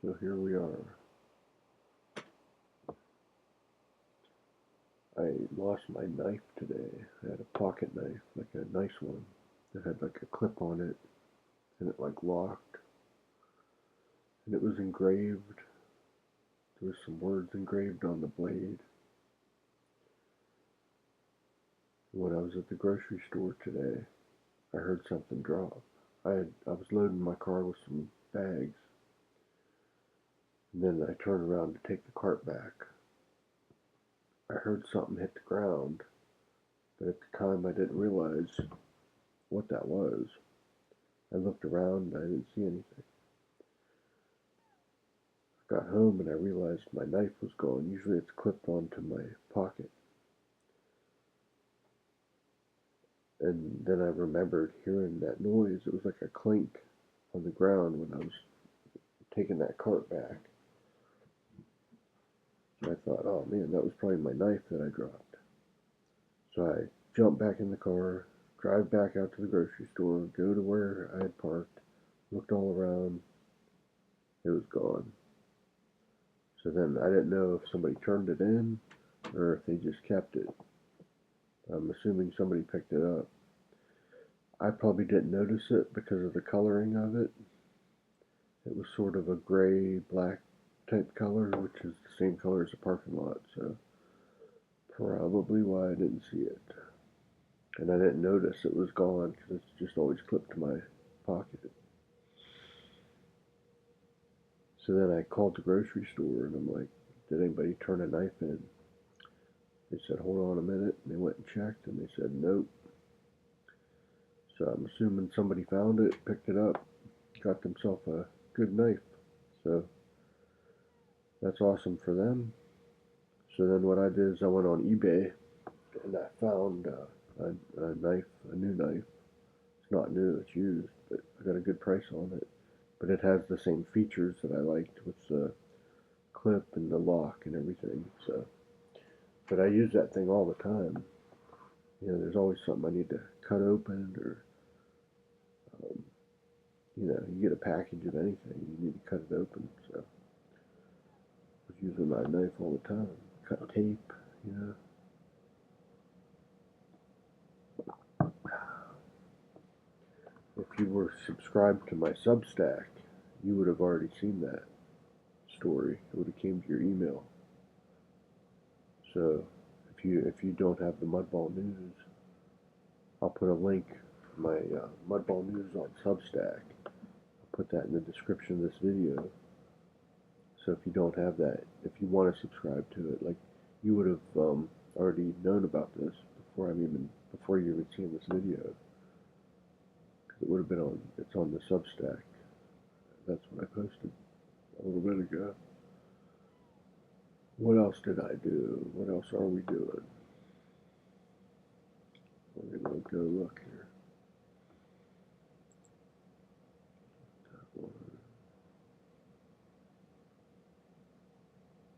So here we are. I lost my knife today. I had a pocket knife, like a nice one, that had like a clip on it, and it like locked, and it was engraved. There was some words engraved on the blade. When I was at the grocery store today, I heard something drop. I was loading my car with some bags, and then I turned around to take the cart back. I heard something hit the ground, but at the time I didn't realize what that was. I looked around and I didn't see anything. I got home and I realized my knife was gone. Usually it's clipped onto my pocket. And then I remembered hearing that noise. It was like a clink on the ground when I was taking that cart back. And I thought, oh man, that was probably my knife that I dropped. So I jumped back in the car, drive back out to the grocery store, go to where I had parked, looked all around. It was gone. So then I didn't know if somebody turned it in or if they just kept it. I'm assuming somebody picked it up. I probably didn't notice it because of the coloring of it. It was sort of a gray black type color, which is the same color as the parking lot, so probably why I didn't see it. And I didn't notice it was gone because it's just always clipped to my pocket. So then I called the grocery store and I'm like, did anybody turn a knife in? They said, hold on a minute. And they went and checked and they said, nope. So I'm assuming somebody found it, picked it up, got themselves a good knife. So that's awesome for them. So then what I did is I went on eBay and I found a knife, a new knife. It's not new, it's used, but I got a good price on it. But it has the same features that I liked with the clip and the lock and everything. So, but I use that thing all the time. You know, there's always something I need to cut open, or um, you know, you get a package of anything, you need to cut it open. So I was using my knife all the time. Cut tape, you know. If you were subscribed to my Substack, you would have already seen that story. It would have came to your email. So if you don't have the Mudball News, I'll put a link for my Mudball News on Substack. I'll put that in the description of this video. So if you don't have that, if you want to subscribe to it, like you would have already known about this before you even seen this video, because it would have been on. It's on the Substack. That's what I posted a little bit ago. What else did I do? What else are we doing? We're gonna go look here.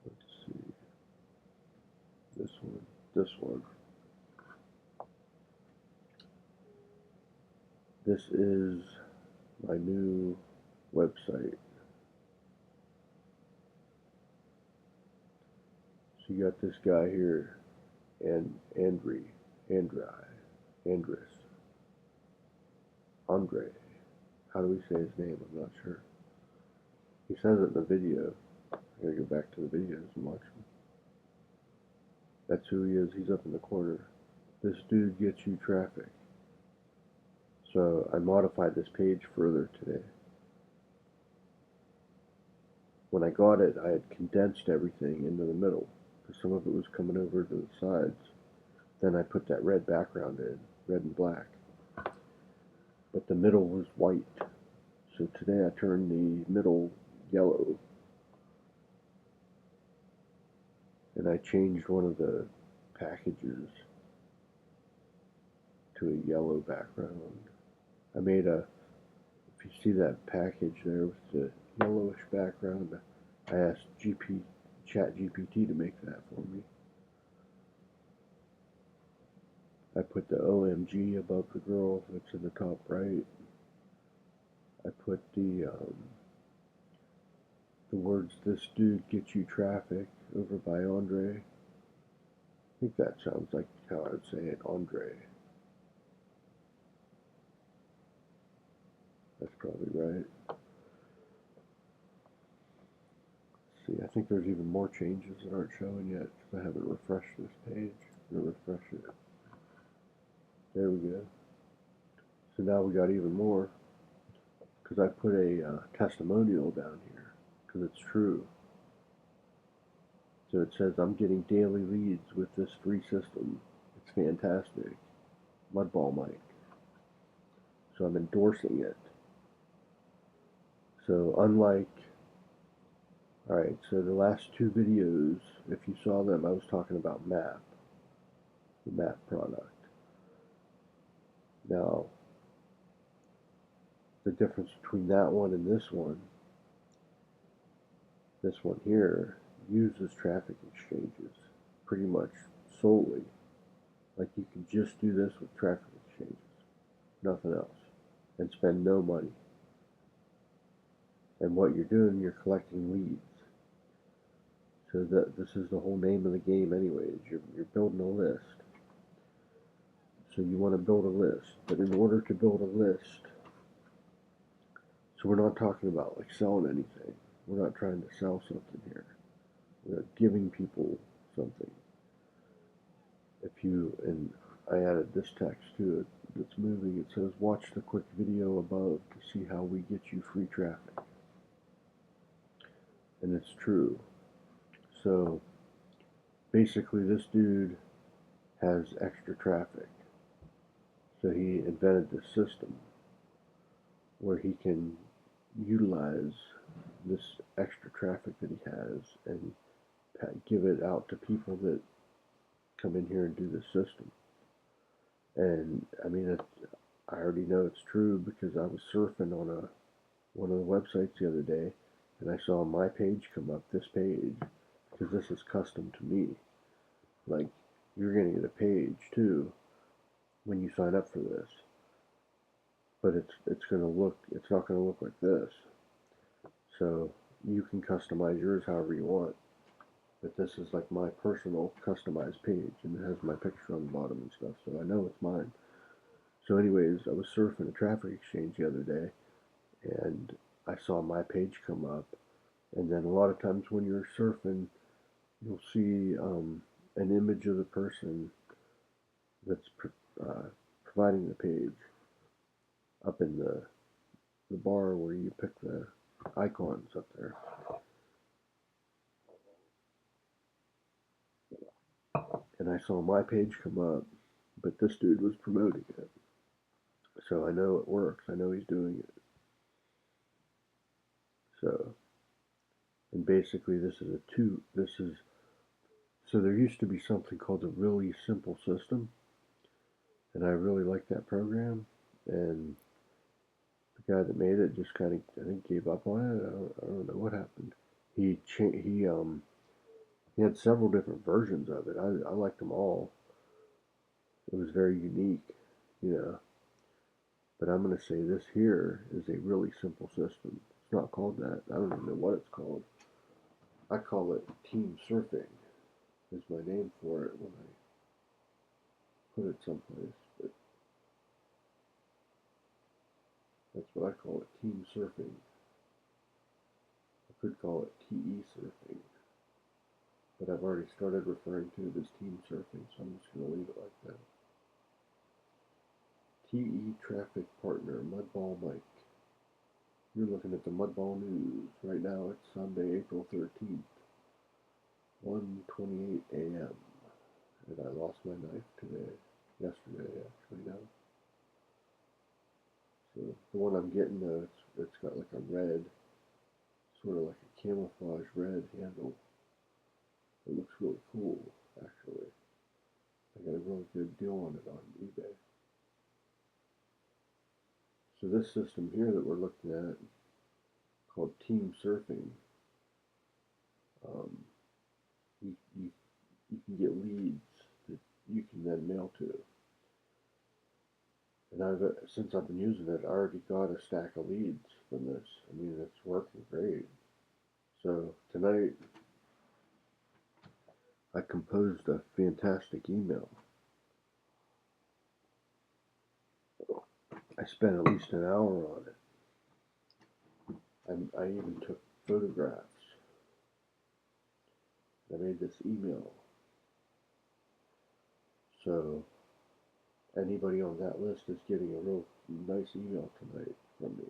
Let's see. This one. This one. This is my new website. So you got this guy here, and Andri, Andris, Andre. How do we say his name? I'm not sure. He says it in the video. I gotta go back to the videos and watch him. That's who he is. He's up in the corner. This dude gets you traffic. So I modified this page further today. When I got it, I had condensed everything into the middle, because some of it was coming over to the sides. Then I put that red background in, red and black. But the middle was white. So today I turned the middle yellow. And I changed one of the packages to a yellow background. I made if you see that package there with the yellowish background, I asked ChatGPT to make that for me. I put the OMG above the girl that's in the top right. I put the The words "this dude gets you traffic" over by Andre. I think that sounds like how I would say it, Andre. That's probably right. See, I think there's even more changes that aren't showing yet because I haven't refreshed this page. I'm gonna refresh it. There we go. So now we got even more because I put a testimonial down here because it's true. So it says I'm getting daily leads with this free system. It's fantastic. Mudball Mike. So I'm endorsing it. So unlike, alright, so the last two videos, if you saw them, I was talking about MAP, the MAP product. Now, the difference between that one and this one here uses traffic exchanges pretty much solely. Like you can just do this with traffic exchanges, nothing else, and spend no money. And what you're doing, you're collecting leads. So that this is the whole name of the game anyways. You're building a list. So you want to build a list. But in order to build a list, so we're not talking about like selling anything. We're not trying to sell something here. We're giving people something. If you, and I added this text to it that's moving. It says, watch the quick video above to see how we get you free traffic. And it's true. So basically this dude has extra traffic. So he invented this system where he can utilize this extra traffic that he has and give it out to people that come in here and do this system. And I mean, I already know it's true because I was surfing on one of the websites the other day and I saw my page come up, this page, because this is custom to me. Like, you're going to get a page too when you sign up for this. But it's not going to look like this. So you can customize yours however you want. But this is like my personal customized page, and it has my picture on the bottom and stuff, so I know it's mine. So anyways, I was surfing a traffic exchange the other day, and I saw my page come up, and then a lot of times when you're surfing, you'll see an image of the person that's providing the page up in the bar where you pick the icons up there. And I saw my page come up, but this dude was promoting it. So I know it works. I know he's doing it. So, and basically so there used to be something called a really simple system, and I really liked that program, and the guy that made it just kind of, I think, gave up on it. I don't know what happened. He had several different versions of it. I liked them all. It was very unique, you know. But I'm going to say this here is a really simple system. It's not called that. I don't even know what it's called. I call it team surfing is my name for it when I put it someplace. But that's what I call it, team surfing. I could call it TE surfing. But I've already started referring to it as team surfing, so I'm just going to leave it like that. TE Traffic Partner, Mudball Mike. You're looking at the Mudball News. Right now it's Sunday, April 13th, 1:28 a.m. And I lost my knife yesterday actually now. So the one I'm getting though, it's got like a red, sort of like a camouflage red handle. It looks really cool, actually. I got a really good deal on it on eBay. So this system here that we're looking at, called Team Surfing, you, you, you can get leads that you can then mail to. And since I've been using it, I already got a stack of leads from this. I mean, it's working great. So tonight I composed a fantastic email. I spent at least an hour on it. I even took photographs. I made this email. So anybody on that list is getting a real nice email tonight from me.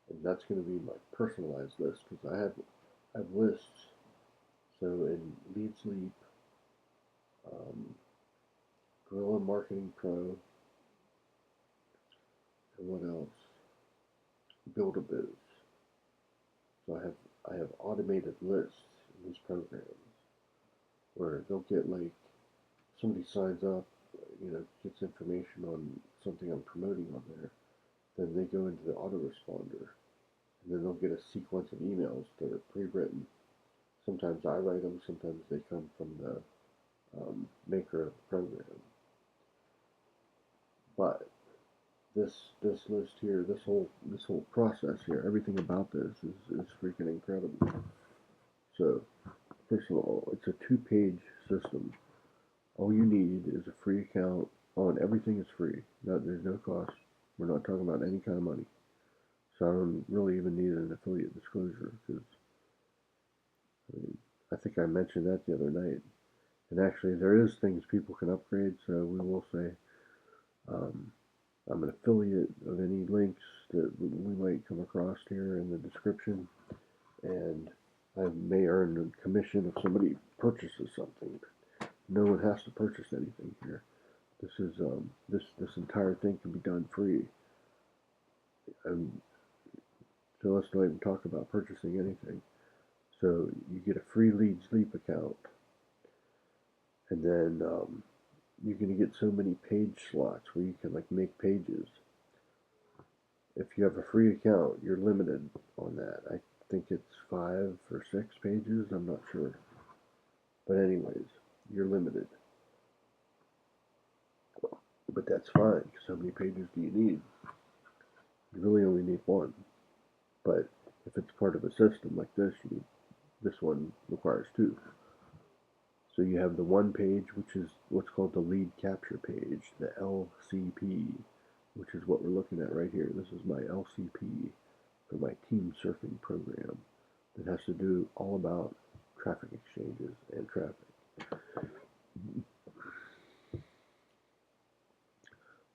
And that's going to be my personalized list because I have lists. So in Lead Sleep, um, Guerrilla Marketing Pro, and what else? Build a Biz. So I have automated lists in these programs where they'll get like somebody signs up, gets information on something I'm promoting on there, then they go into the autoresponder, and then they'll get a sequence of emails that are pre-written. Sometimes I write them, sometimes they come from the maker of the program. But this list here, this whole process here, everything about this is freaking incredible. So first of all, it's a 2-page system. All you need is a free account on everything is free. There's no cost. We're not talking about any kind of money. So I don't really even need an affiliate disclosure because I mean, I think I mentioned that the other night. And actually, there is things people can upgrade. So we will say um, I'm an affiliate of any links that we might come across here in the description, and I may earn a commission if somebody purchases something. No one has to purchase anything here. This is this entire thing can be done free. And so let's not even talk about purchasing anything. So you get a free Lead Sleep account, and then you're gonna get so many page slots where you can like make pages. If you have a free account, you're limited on that. I think it's 5 or 6 pages. I'm not sure, but anyways, you're limited. But that's fine. Because how many pages do you need? You really only need one. But if it's part of a system like this, this one requires 2. So you have the one page, which is what's called the lead capture page, the LCP, which is what we're looking at right here. This is my LCP for my team surfing program that has to do all about traffic exchanges and traffic.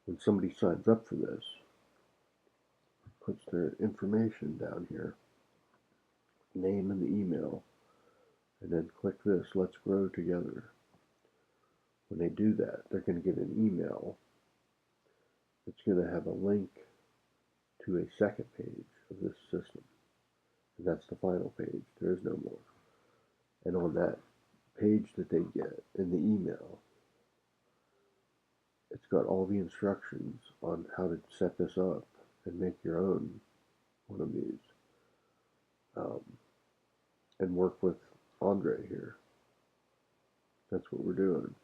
When somebody signs up for this, puts their information down here, name and the email, and then click this, let's grow together. When they do that, they're going to get an email that's going to have a link to a second page of this system. And that's the final page. There is no more. And on that page that they get in the email, it's got all the instructions on how to set this up and make your own one of these. And work with Andre here. That's what we're doing.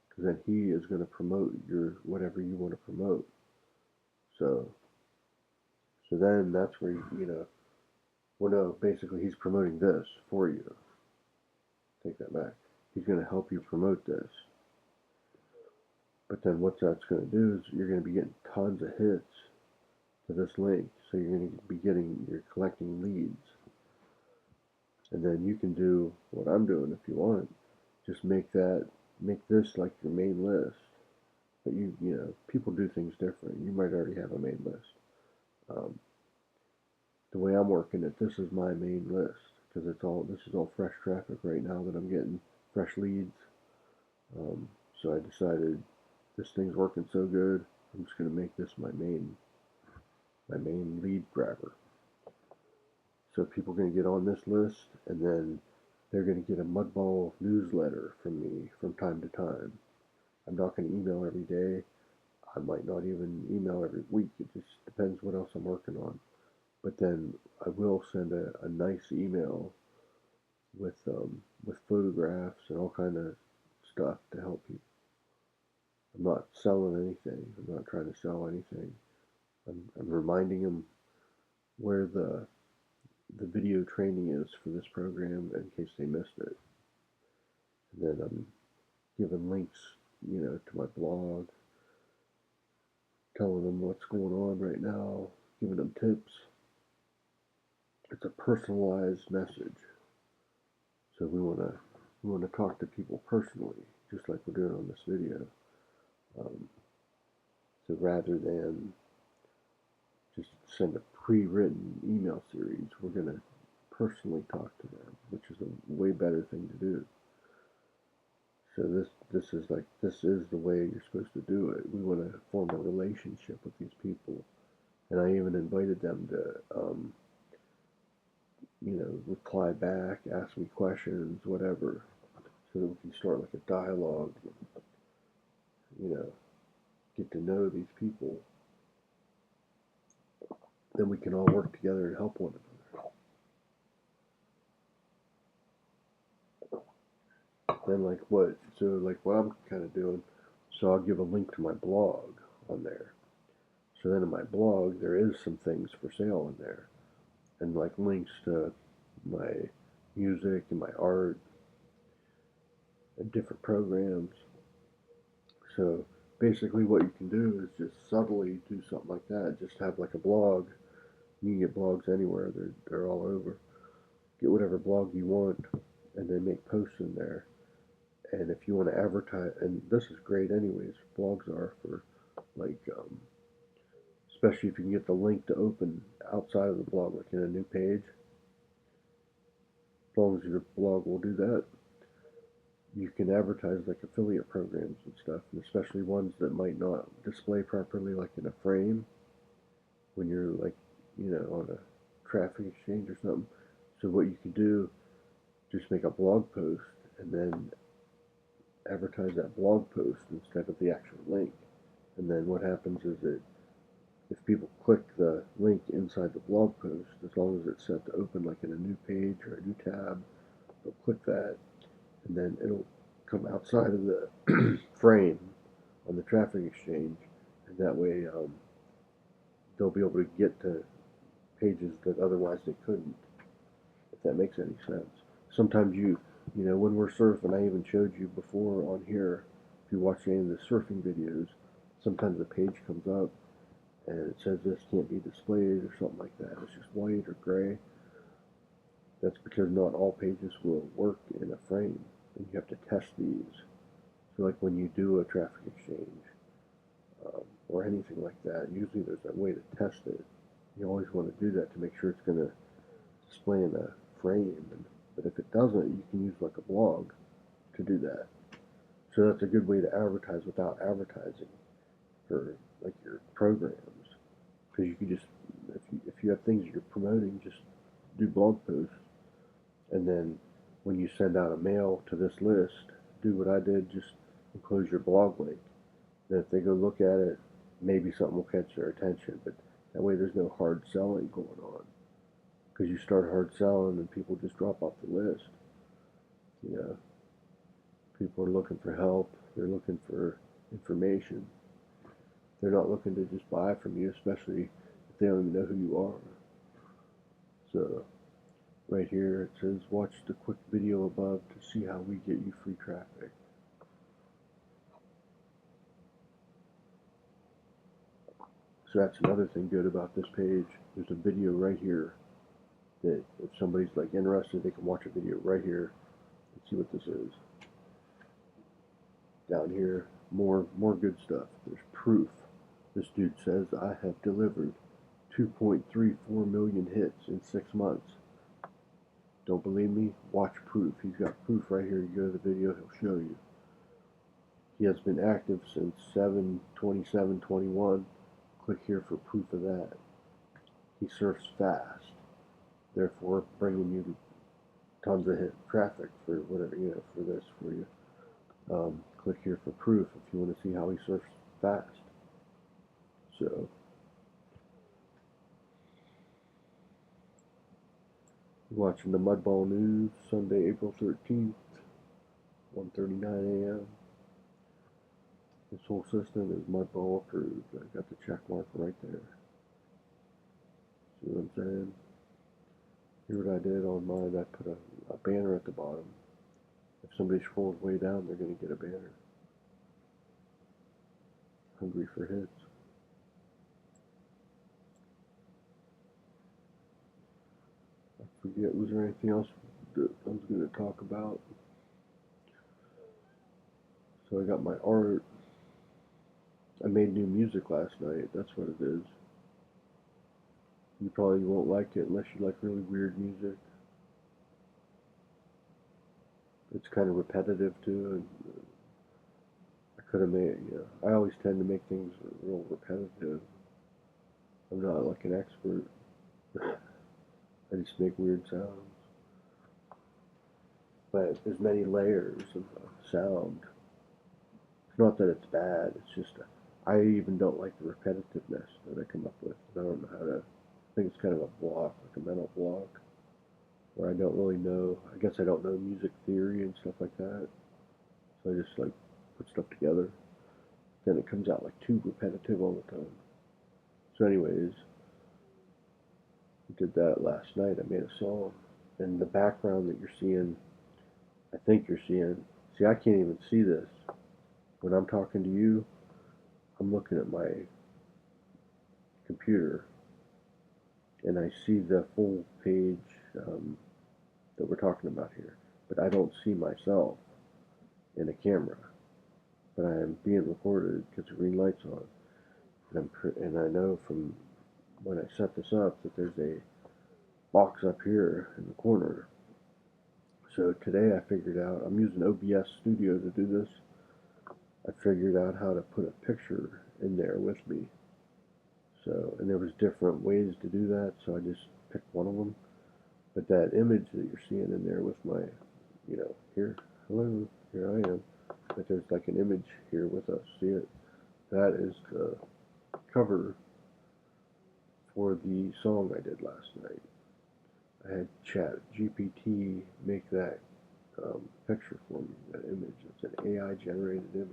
Because then he is going to promote your whatever you want to promote. So then that's where well, no, basically he's promoting this for you. Take that back. He's going to help you promote this. But then what that's going to do is you're going to be getting tons of hits to this link. So you're going to be you're collecting leads. And then you can do what I'm doing if you want. Just make this like your main list. But people do things different. You might already have a main list. The way I'm working it, this is my main list because this is all fresh traffic right now that I'm getting, fresh leads. So I decided this thing's working so good, I'm just going to make this my main lead grabber. So people are going to get on this list, and then they're going to get a Mudball newsletter from me from time to time. I'm not going to email every day. I might not even email every week. It just depends what else I'm working on. But then I will send a nice email with photographs and all kind of stuff to help you. I'm not selling anything. I'm not trying to sell anything. I'm reminding them where the the video training is for this program in case they missed it. And then I'm giving links, to my blog, telling them what's going on right now, giving them tips. It's a personalized message. So we want to talk to people personally, just like we're doing on this video. Um, so rather than just send a pre-written email series, we're going to personally talk to them, which is a way better thing to do. So this is the way you're supposed to do it. We want to form a relationship with these people, and I even invited them to reply back, ask me questions, whatever, so that we can start like a dialogue, get to know these people. Then we can all work together and help one another. Then what I'm kind of doing, so I'll give a link to my blog on there. So then in my blog, there is some things for sale in there, and like links to my music and my art and different programs. So basically what you can do is just subtly do something like that. Just have like a blog. You can get blogs anywhere. They're all over. Get whatever blog you want and then make posts in there. And if you want to advertise, and this is great anyways, blogs are for like, especially if you can get the link to open outside of the blog, like in a new page. As long as your blog will do that, you can advertise like affiliate programs and stuff, and especially ones that might not display properly, like in a frame when you're like, on a traffic exchange or something. So what you can do, just make a blog post and then advertise that blog post instead of the actual link. And then what happens is that if people click the link inside the blog post, as long as it's set to open like in a new page or a new tab, they'll click that, and then it'll come outside of the frame on the traffic exchange, and that way they'll be able to get to pages that otherwise they couldn't, if that makes any sense. Sometimes when we're surfing, I even showed you before on here, if you watch any of the surfing videos, sometimes the page comes up and it says this can't be displayed or something like that. It's just white or gray. That's because not all pages will work in a frame, and you have to test these. So like when you do a traffic exchange or anything like that, usually there's a way to test it. You always want to do that to make sure it's going to display in a frame. But if it doesn't, you can use like a blog to do that. So that's a good way to advertise without advertising for like your programs. Because you can just, if you have things you're promoting, just do blog posts. And then when you send out a mail to this list, do what I did, just enclose your blog link. Then if they go look at it, maybe something will catch their attention. But that way there's no hard selling going on. Because you start hard selling and people just drop off the list. People are looking for help. They're looking for information. They're not looking to just buy from you, especially if they don't even know who you are. So right here it says watch the quick video above to see how we get you free traffic. So that's another thing good about this page. There's a video right here that if somebody's like interested, they can watch a video right here and see what this is. Down here, more good stuff. There's proof. This dude says I have delivered 2.34 million hits in 6 months. Don't believe me? Watch proof. He's got proof right here. You go to the video, he'll show you. He has been active since 7/27/21. Click here for proof of that. He surfs fast, therefore bringing you tons of hit traffic for whatever, for this for you. Click here for proof if you want to see how he surfs fast. So watching the Mudball news, Sunday, April 13th, 1:39 a.m. This whole system is Mudball approved. I got the check mark right there. See what I'm saying? Here's what I did on mine. I put a banner at the bottom. If somebody scrolls way down, they're going to get a banner. Hungry for hits. I forget, was there anything else that I was going to talk about? So I got my art. I made new music last night. That's what it is. You probably won't like it unless you like really weird music. It's kind of repetitive too, and I could have made. I always tend to make things real repetitive. I'm not like an expert. I just make weird sounds. But there's many layers of sound. It's not that it's bad. It's just I even don't like the repetitiveness that I come up with. I don't know how to. I think it's kind of a block, like a mental block, where I don't really know. I guess I don't know music theory and stuff like that. So I just like put stuff together. Then it comes out like too repetitive all the time. So, anyways, I did that last night. I made a song, and the background that you're seeing, I think you're seeing. See, I can't even see this when I'm talking to you. I'm looking at my computer, and I see the full page that we're talking about here, but I don't see myself in a camera. But I am being recorded because the green light's on, and I know from when I set this up that there's a box up here in the corner. So today I figured out, I'm using OBS Studio to do this. I figured out how to put a picture in there with me. So, and there was different ways to do that, so I just picked one of them. But that image that you're seeing in there with my, here, hello, here I am. But there's like an image here with us. See it? That is the cover for the song I did last night. I had Chat GPT make that picture for me, that image. It's an AI generated image.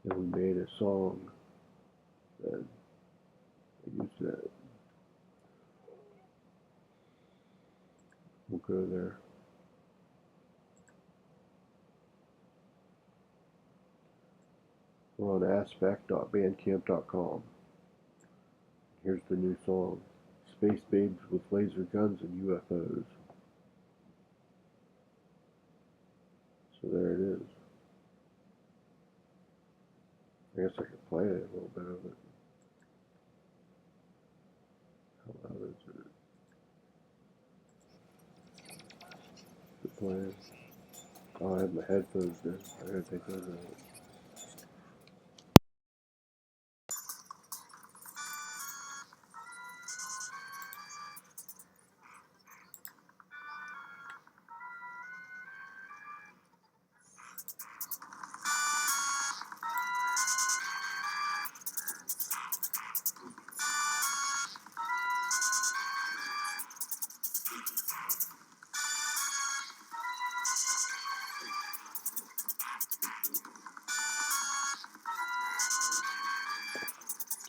And we made a song and I used that. We'll go there. We're on aspect.bandcamp.com. Here's the new song, Space Babes with Laser Guns and UFOs. So there it is. I guess I could play it, a little bit of it. How loud is it? The playing. Oh, I have my headphones in. I gotta take those out.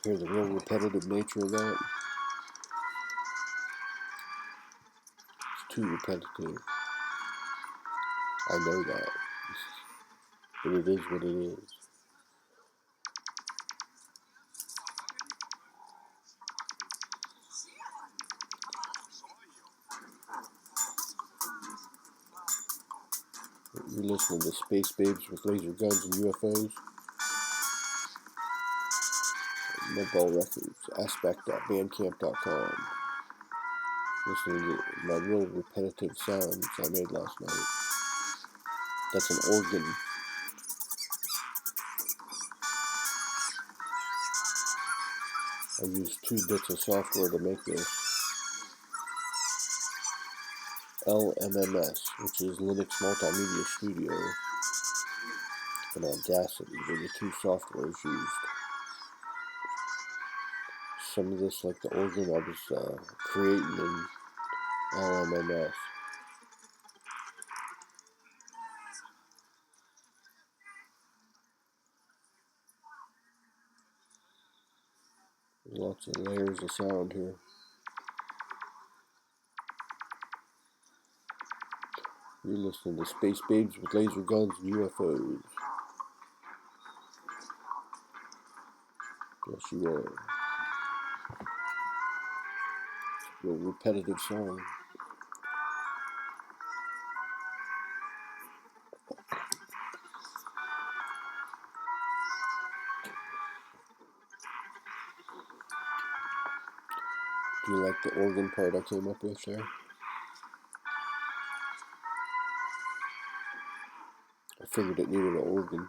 Hear the real repetitive nature of that. It's too repetitive. I know that. But it is what it is. You're listening to Space Babes with Laser Guns and UFOs. Mudball Records, aspect.bandcamp.com. Listening to my real repetitive sounds I made last night. That's an organ. I used 2 bits of software to make this. LMMS, which is Linux Multimedia Studio, and Audacity were the 2 softwares used. Some of this, like the organ, I was creating in LMMS. Lots of layers of sound here. You're listening to Space Babes with Laser Guns and UFOs. Yes, you are. It's a real repetitive song. Do you like the organ part I came up with there? I figured it needed an organ.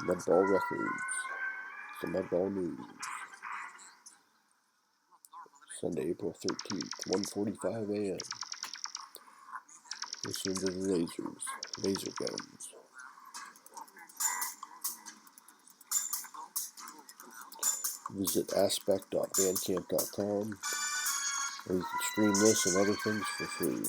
Mudball Records. It's the Mudball News. Sunday, April 13th, 1:45 a.m. Listen to the lasers, laser guns. Visit aspect.bandcamp.com, where you can stream this and other things for free.